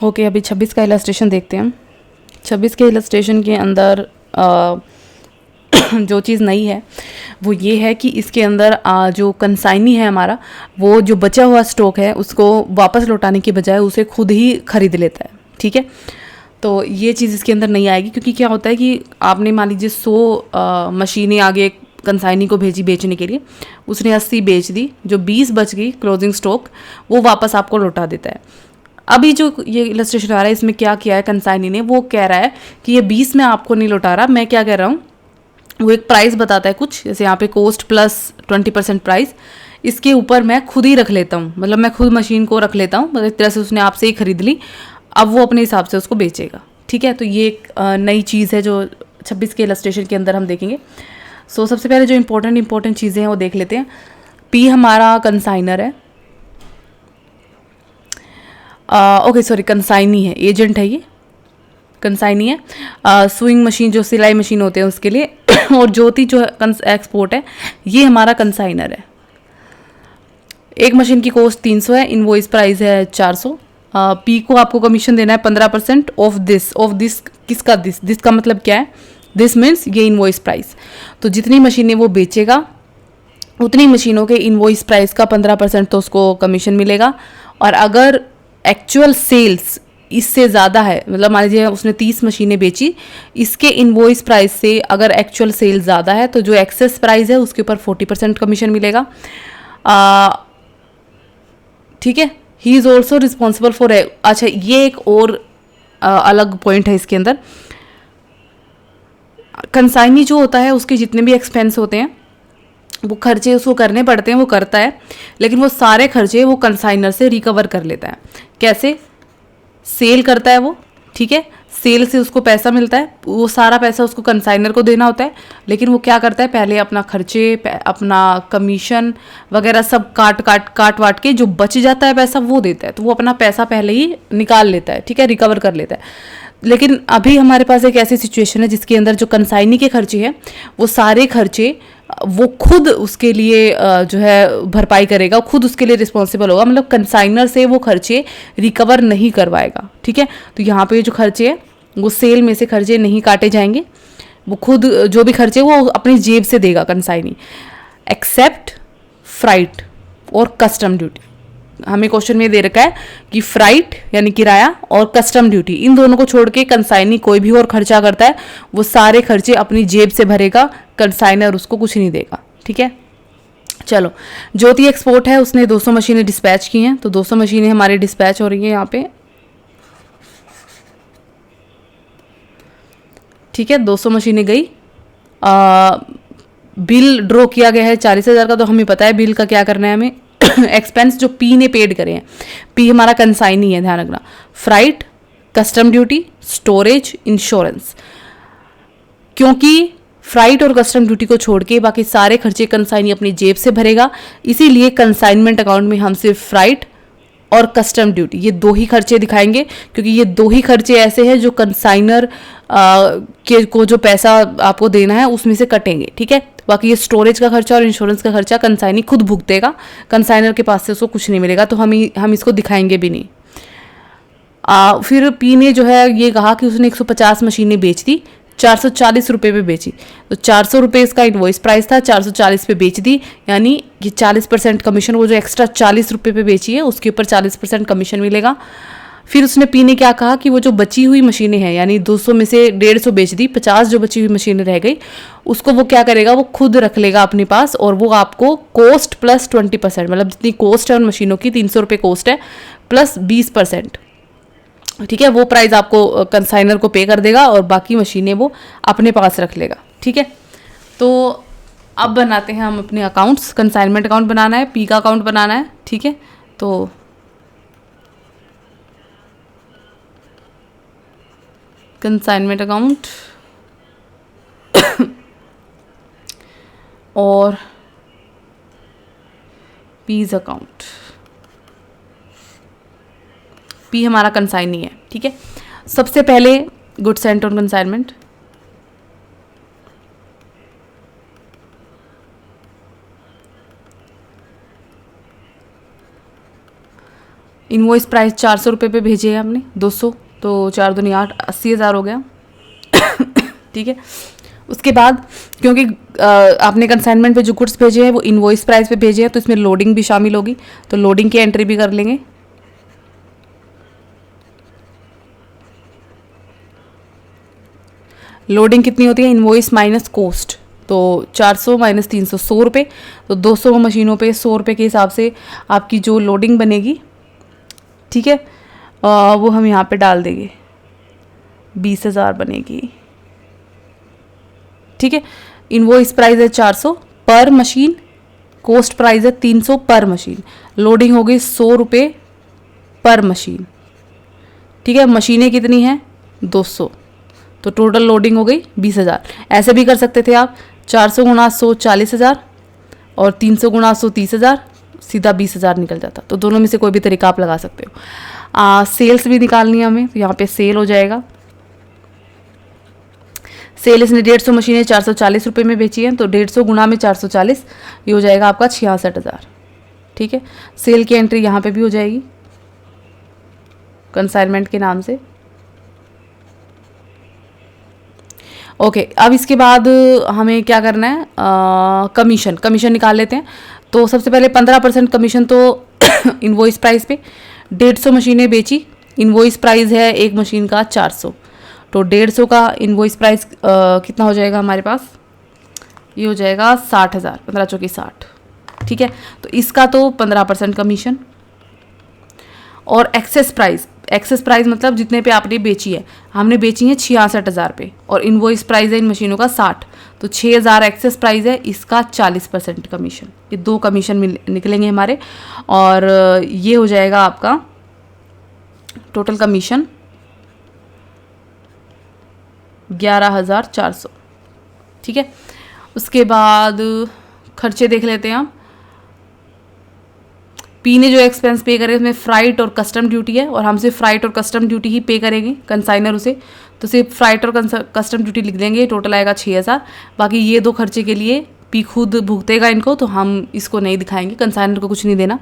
Okay, अभी 26 का illustration देखते हैं हम। 26 के इलस्ट्रेशन के अंदर जो चीज़ नई है वो ये है कि इसके अंदर जो कंसाइनी है हमारा, वो जो बचा हुआ स्टॉक है उसको वापस लौटाने के बजाय उसे खुद ही खरीद लेता है। ठीक है, तो ये चीज़ इसके अंदर नहीं आएगी, क्योंकि क्या होता है कि आपने मान लीजिए 100 मशीनें आगे कंसाइनी को भेजी बेचने के लिए, उसने 80 बेच दी, जो 20 बच गई क्लोजिंग स्टॉक वो वापस आपको लौटा देता है। अभी जो ये इलस्ट्रेशन आ रहा है इसमें क्या किया है कंसाइनी ने, वो कह रहा है कि ये 20 में आपको नहीं लौटा रहा, मैं क्या कह रहा हूँ, वो एक प्राइस बताता है कुछ, जैसे यहाँ पे कॉस्ट प्लस 20% प्राइस, इसके ऊपर मैं खुद ही रख लेता हूँ, मतलब मैं खुद मशीन को रख लेता हूँ, मतलब एक तरह से उसने आपसे ही खरीद ली, अब वो अपने हिसाब से उसको बेचेगा। ठीक है, तो ये एक नई चीज़ है जो 26 के इलस्ट्रेशन के अंदर हम देखेंगे। सो सबसे पहले जो इंपॉर्टेंट चीज़ें हैं वो देख लेते हैं। पी हमारा कंसाइनर है, ओके सॉरी कंसाइनी है, एजेंट है ये, कंसाइनी है। स्विंग मशीन जो सिलाई मशीन होते हैं उसके लिए और ज्योति जो एक्सपोर्ट है ये हमारा कंसाइनर है। एक मशीन की कॉस्ट 300 है, इनवॉइस प्राइस है 400। पी को आपको कमीशन देना है 15% ऑफ दिस किसका, दिस का मतलब क्या है, दिस मीन्स ये इनवॉइस प्राइस। तो जितनी मशीनें वो बेचेगा उतनी मशीनों के इनवॉइस प्राइस का 15% तो उसको कमीशन मिलेगा। और अगर एक्चुअल सेल्स इससे ज़्यादा है, मतलब मान लीजिए उसने 30 मशीनें बेची, इसके इनवॉइस प्राइस से अगर एक्चुअल सेल ज़्यादा है तो जो एक्सेस प्राइस है उसके ऊपर 40% कमीशन मिलेगा। ठीक है, he is also responsible for, अच्छा ये एक और अलग पॉइंट है इसके अंदर, कंसाइनी जो होता है उसके जितने भी एक्सपेंस होते हैं वो खर्चे उसको करने पड़ते हैं, वो करता है, लेकिन वो सारे खर्चे वो कंसाइनर से रिकवर कर लेता है। कैसे? सेल करता है वो, ठीक है, सेल से उसको पैसा मिलता है, वो सारा पैसा उसको कंसाइनर को देना होता है, लेकिन वो क्या करता है पहले अपना खर्चे, अपना कमीशन वगैरह सब काट वाट के जो बच जाता है पैसा वो देता है, तो वो अपना पैसा पहले ही निकाल लेता है, ठीक है, रिकवर कर लेता है। लेकिन अभी हमारे पास एक ऐसी सिचुएशन है जिसके अंदर जो कंसाइनी के खर्चे हैं वो सारे खर्चे वो खुद उसके लिए जो है भरपाई करेगा, खुद उसके लिए रिस्पॉन्सिबल होगा, मतलब कंसाइनर से वो खर्चे रिकवर नहीं करवाएगा। ठीक है, तो यहाँ पे जो खर्चे हैं वो सेल में से खर्चे नहीं काटे जाएंगे, वो खुद जो भी खर्चे वो अपनी जेब से देगा कंसाइनी, एक्सेप्ट फ्राइट और कस्टम ड्यूटी। हमें क्वेश्चन में दे रखा है कि फ्राइट यानी किराया और कस्टम ड्यूटी, इन दोनों को छोड़ के कंसाइनी कोई भी और खर्चा करता है वो सारे खर्चे अपनी जेब से भरेगा, कंसाइनर उसको कुछ नहीं देगा। ठीक है, चलो ज्योति एक्सपोर्ट है, उसने 200 मशीनें डिस्पैच की हैं, तो 200 मशीनें हमारी डिस्पैच हो रही हैं यहाँ पे। ठीक है, 200 मशीनें गई, बिल ड्रॉ किया गया है 40,000 का, तो हमें पता है बिल का क्या करना है हमें एक्सपेंस जो पी ने पेड करे हैं, पी हमारा कंसाइनी है, ध्यान रखना, freight, custom duty, storage, insurance. क्योंकि फ्राइट और कस्टम ड्यूटी को छोड़ के बाकी सारे खर्चे कंसाइनी अपनी जेब से भरेगा, इसीलिए कंसाइनमेंट अकाउंट में हम सिर्फ फ्राइट और कस्टम ड्यूटी ये दो ही खर्चे दिखाएंगे, क्योंकि ये दो ही खर्चे ऐसे हैं जो कंसाइनर के को जो पैसा आपको देना है उसमें से कटेंगे। ठीक है, बाकी ये स्टोरेज का खर्चा और इंश्योरेंस का खर्चा कंसाइनी खुद भुगतेगा, कंसाइनर के पास से उसको कुछ नहीं मिलेगा, तो हम इसको दिखाएंगे भी नहीं। फिर पी ने जो है ये कहा कि उसने 150 मशीनें बेच दी, 440 रुपये पे बेची, तो 400 रुपये इसका इनवॉइस प्राइस था, 440 पे बेच दी, यानी ये 40% कमीशन, वो जो एक्स्ट्रा 40 रुपये पे बेची है उसके ऊपर 40% कमीशन मिलेगा। फिर उसने पी ने क्या कहा कि वो जो बची हुई मशीनें हैं, यानी 200 में से 150 बेच दी, 50 जो बची हुई मशीनें रह गई उसको वो क्या करेगा, वो खुद रख लेगा अपने पास, और वो आपको कॉस्ट प्लस 20%, मतलब जितनी कॉस्ट है उन मशीनों की 300 रुपये कॉस्ट है प्लस 20%, ठीक है, वो प्राइस आपको कंसाइनर को पे कर देगा और बाकी मशीनें वो अपने पास रख लेगा। ठीक है, तो अब बनाते हैं हम अपने अकाउंट्स, कंसाइनमेंट अकाउंट बनाना है, पी का अकाउंट बनाना है। ठीक है, तो कंसाइनमेंट अकाउंट और पीज अकाउंट, पी हमारा कंसाइनी है। ठीक है, सबसे पहले good Saint on consignment, invoice price 400 रुपये पे भेजे हैं हमने 200, तो 4 दूनी 8, 80,000 हो गया। ठीक है, उसके बाद क्योंकि आपने कंसाइनमेंट पे जो गुड्स भेजे हैं वो इनवॉइस प्राइस पे भेजे हैं, तो इसमें लोडिंग भी शामिल होगी, तो लोडिंग की एंट्री भी कर लेंगे। लोडिंग कितनी होती है, इनवॉइस माइनस कोस्ट, तो 400 माइनस 300 100 रुपये, तो 200 मशीनों पे 100 रुपये के हिसाब से आपकी जो लोडिंग बनेगी, ठीक है, वो हम यहाँ पे डाल देंगे, 20,000 बनेगी। ठीक है, इनवॉइस प्राइस है 400 पर मशीन, कोस्ट प्राइस है 300 पर मशीन, लोडिंग हो गई 100 रुपये पर मशीन। ठीक है, मशीनें कितनी हैं 200, तो टोटल लोडिंग हो गई 20,000। ऐसे भी कर सकते थे आप, 400 गुणा 100 40,000 और 300 गुणा 100 30,000, सीधा 20,000 निकल जाता। तो दोनों में से कोई भी तरीका आप लगा सकते हो। सेल्स भी निकालनी है हमें, तो यहाँ पे सेल हो जाएगा। सेल इसने 150 मशीनें 440 रुपये में बेची हैं, तो 150 गुणा में 440, ये हो जाएगा आपका 66,000। ठीक है, सेल की एंट्री यहाँ पे भी हो जाएगी कंसाइनमेंट के नाम से। ओके, अब इसके बाद हमें क्या करना है, कमीशन निकाल लेते हैं। तो सबसे पहले 15% कमीशन तो इनवॉइस प्राइस पे, 150 मशीनें बेची, इनवॉइस प्राइस है एक मशीन का 400, तो 150 का इनवॉइस प्राइस कितना हो जाएगा हमारे पास, ये हो जाएगा 60,000, 15 चौकी 60। ठीक है, तो इसका तो 15% कमीशन। और एक्सेस प्राइस मतलब जितने पे आपने बेची है, हमने बेची है 66,000 पे और इनवॉइस प्राइस है इन मशीनों का 60, तो 6,000 एक्सेस प्राइस है, इसका 40% कमीशन। ये 2 कमीशन निकलेंगे हमारे, और ये हो जाएगा आपका टोटल कमीशन 11,400। ठीक है, उसके बाद खर्चे देख लेते हैं हम। पी ने जो एक्सपेंस पे करे उसमें फ्राइट और कस्टम ड्यूटी है, और हम सिर्फ फ्राइट और कस्टम ड्यूटी ही पे करेंगे कंसाइनर उसे, तो सिर्फ फ्राइट और कस्टम ड्यूटी लिख देंगे, टोटल आएगा 6,000। बाकी ये 2 खर्चे के लिए पी खुद भुगतेगा इनको, तो हम इसको नहीं दिखाएंगे, कंसाइनर को कुछ नहीं देना।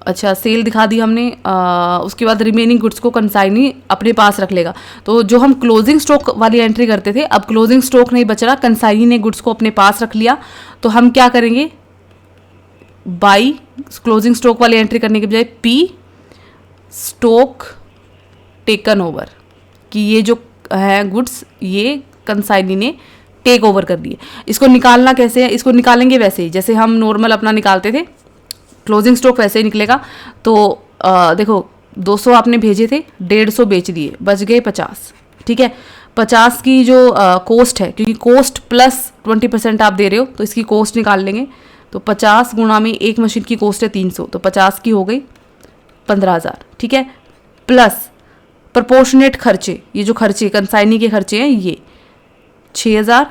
अच्छा, सेल दिखा दी हमने। उसके बाद रिमेनिंग गुड्स को कंसाइनी अपने पास रख लेगा। तो जो हम क्लोजिंग स्टॉक वाली एंट्री करते थे, अब क्लोजिंग स्टॉक नहीं बच रहा, कंसाइनी ने गुड्स को अपने पास रख लिया, तो हम क्या करेंगे, बाई क्लोजिंग स्टॉक वाली एंट्री करने के बजाय पी स्टॉक टेकन ओवर, कि ये जो है गुड्स ये कंसाइनी ने टेक ओवर कर दिए। इसको निकालना कैसे है, इसको निकालेंगे वैसे ही जैसे हम नॉर्मल अपना निकालते थे, क्लोजिंग स्टॉक वैसे ही निकलेगा। तो देखो 200 आपने भेजे थे, 150 बेच दिए, बच गए 50। ठीक है, 50 की जो कॉस्ट है, क्योंकि कॉस्ट प्लस 20% आप दे रहे हो, तो इसकी कॉस्ट निकाल लेंगे। तो 50 गुणा में एक मशीन की कॉस्ट है 300, तो 50 की हो गई 15,000। ठीक है, प्लस प्रपोर्शनेट खर्चे, ये जो खर्चे कंसाइनी के खर्चे हैं ये 6,000,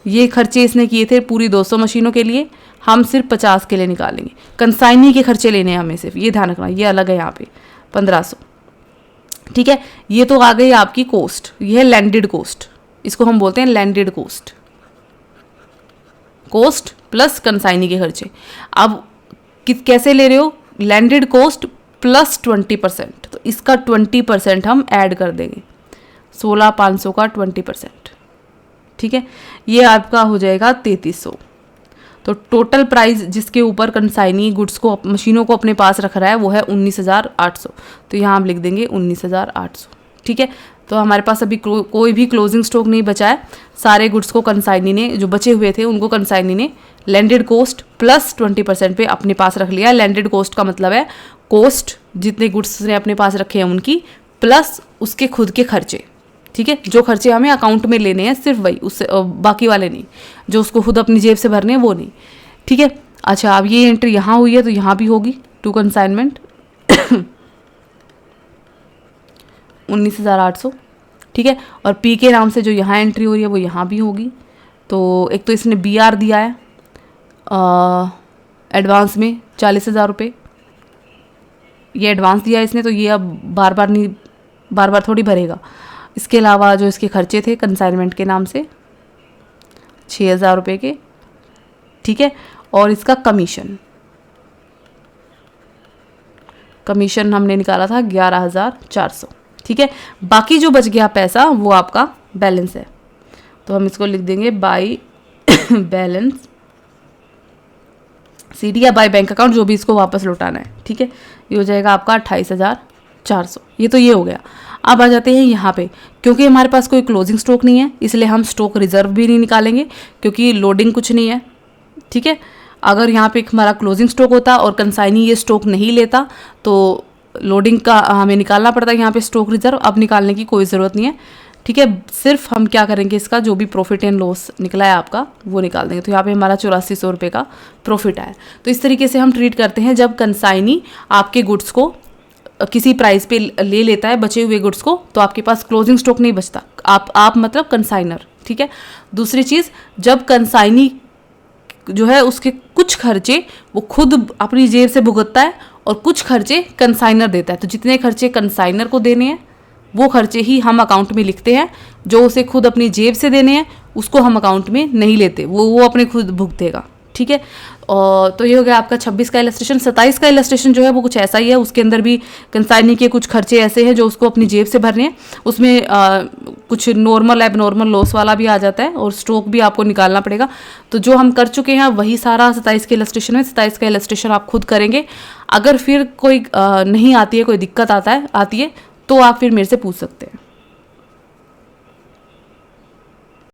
ये खर्चे इसने किए थे पूरी 200 मशीनों के लिए, हम सिर्फ 50 के लिए निकालेंगे। कंसाइनी के खर्चे लेने हैं हमें सिर्फ, ये ध्यान रखना, ये अलग है यहाँ पे 1500। ठीक है, ये तो आ गई आपकी कॉस्ट, ये है लैंडेड कॉस्ट, इसको हम बोलते हैं landed cost, cost plus consignee के खर्चे। अब कैसे ले रहे हो, लैंडेड कॉस्ट प्लस 20%, तो इसका 20% हम ऐड कर देंगे, 16,500 का 20%। ठीक है, ये आपका हो जाएगा 3,300। तो टोटल प्राइस जिसके ऊपर कंसाइनी गुड्स को मशीनों को अपने पास रख रहा है वो है 19,800, तो यहाँ हम लिख देंगे 19,800। ठीक है, तो हमारे पास अभी कोई भी क्लोजिंग स्टॉक नहीं बचा है, सारे गुड्स को कंसाइनी ने, जो बचे हुए थे उनको कंसाइनी ने लैंडेड कॉस्ट प्लस 20% पे अपने पास रख लिया। लैंडेड कॉस्ट का मतलब है कॉस्ट जितने गुड्स ने अपने पास रखे हैं उनकी, प्लस उसके खुद के खर्चे। ठीक है, जो खर्चे हमें अकाउंट में लेने हैं सिर्फ वही, उससे बाकी वाले नहीं, जो उसको खुद अपनी जेब से भरने हैं वो नहीं। ठीक है, अच्छा अब ये एंट्री यहाँ हुई है तो यहाँ भी होगी टू कंसाइनमेंट 19,800। ठीक है, और पी के नाम से जो यहाँ एंट्री हो रही है वो यहाँ भी होगी। तो एक तो इसने BR दिया है एडवांस में 40,000 रुपये, ये एडवांस दिया है इसने, तो ये अब बार बार थोड़ी भरेगा। इसके अलावा जो इसके खर्चे थे कंसाइनमेंट के नाम से 6,000 रुपये के। ठीक है, और इसका कमीशन हमने निकाला था 11,400, ठीक है। बाकी जो बच गया पैसा वो आपका बैलेंस है, तो हम इसको लिख देंगे बाई बैलेंस CD या बाई बैंक अकाउंट, जो भी इसको वापस लौटाना है, ठीक है। ये हो जाएगा आपका 28,400। ये तो ये हो गया। अब आ जाते हैं यहाँ पे, क्योंकि हमारे पास कोई क्लोजिंग स्टॉक नहीं है इसलिए हम स्टॉक रिजर्व भी नहीं निकालेंगे, क्योंकि लोडिंग कुछ नहीं है, ठीक है। अगर यहाँ पे हमारा क्लोजिंग स्टॉक होता और कंसाइनी ये स्टॉक नहीं लेता तो लोडिंग का हमें निकालना पड़ता है यहाँ पे स्टॉक रिजर्व। अब निकालने की कोई ज़रूरत नहीं है, ठीक है। सिर्फ हम क्या करेंगे, इसका जो भी प्रॉफिट एंड लॉस निकला है आपका वो निकाल देंगे। तो यहाँ पे हमारा 8400 रुपये का प्रॉफिट आया। तो इस तरीके से हम ट्रीट करते हैं जब कंसाइनी आपके गुड्स को किसी प्राइस पे ले लेता है, बचे हुए गुड्स को, तो आपके पास क्लोजिंग स्टॉक नहीं बचता। आप मतलब कंसाइनर, ठीक है। दूसरी चीज़, जब कंसाइनी जो है उसके कुछ खर्चे वो खुद अपनी जेब से भुगतता है और कुछ खर्चे कंसाइनर देता है, तो जितने खर्चे कंसाइनर को देने हैं वो खर्चे ही हम अकाउंट में लिखते हैं। जो उसे खुद अपनी जेब से देने हैं उसको हम अकाउंट में नहीं लेते, वो अपने खुद भुगतेगा, ठीक है। और तो ये हो गया आपका 26 का इलस्ट्रेशन। 27 का इलस्ट्रेशन जो है वो कुछ ऐसा ही है, उसके अंदर भी कंसाइनी के कुछ खर्चे ऐसे हैं जो उसको अपनी जेब से भरने हैं। उसमें कुछ नॉर्मल एबनॉर्मल लॉस वाला भी आ जाता है और स्टॉक भी आपको निकालना पड़ेगा। तो जो हम कर चुके हैं वही सारा 27 के इलस्ट्रेशन है। 27 का इलस्ट्रेशन आप खुद करेंगे। अगर फिर कोई नहीं आती है, कोई दिक्कत आती है तो आप फिर मेरे से पूछ सकते हैं।